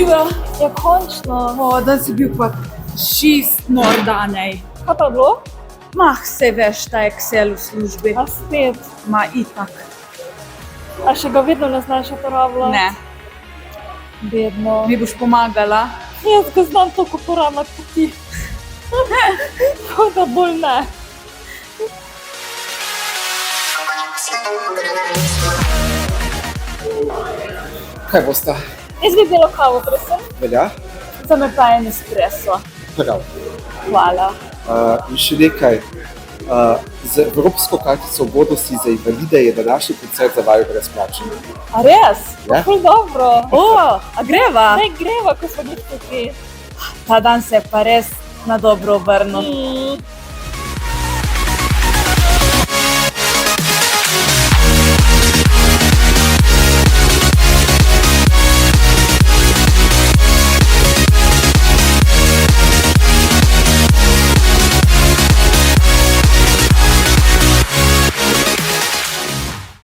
Živa. Ja, končno. O, danes je bil pa čist nor danej. Kaj pa je bilo? Mah, se veš, ta Excel v službi. A spet. Ma itak. A še ga vedno ne znaš uporabljati? Ne, Vedno. mi boš pomagala. Jaz ga znam toliko uporabljati kot ti. Tako da bolj ne. Kaj bosta? Jaz bi bilo kavo, prosim. Velja? Za me pa en espresso. Prav. Hvala. In še nekaj. Z Evropsko kartico ugodnosti za invalide je današnji koncert za vaju brezplačen. A res? Ja. Ful dobro. O, a greva? Ne greva, ko smo bili tukaj. Ta dan se je pa res na dobro obrnil. Mm.